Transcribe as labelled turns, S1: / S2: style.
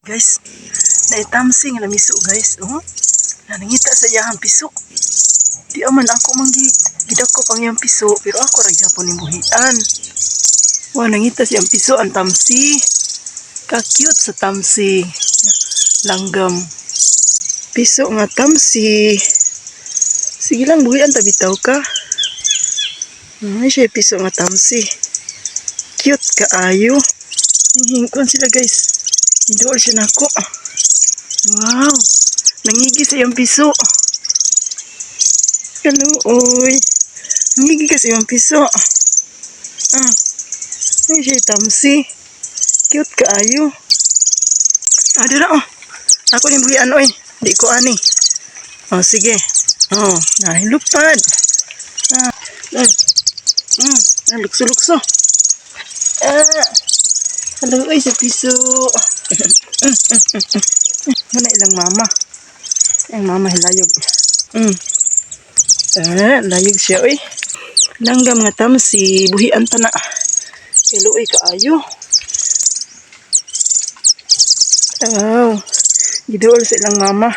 S1: Guys, naitamsi nga namiso guys. Nanangita sa iyahang piso. Di aman ako gidako pang iyang piso, pero ako ra gyapon ni buhian. Nangita siyang piso ang tamsi. Ka-cute sa tamsi. Langgam. Piso nga tamsi. Sige lang buhian ta bitaw ka. Ay siya piso nga tamsi. Cute kaayo. Hingkon sila guys. Idol siya nako. Wow. Nangigi sa iyang piso. Kaluoy. Nangigi ka sa iyang piso. Ay siya tamsi. Cute kaayo. Dira Ako ni buhian oy. Di ko ani. Sige. Nahilupad. Lukso-lukso. Kaluoy sa piso. Mana ilang mama. Ang mama hilayog. Layog siya oy. Langgam nga tamsi. Buhian ta na. Kaluoy kaayo. Gidool sa ilang mama.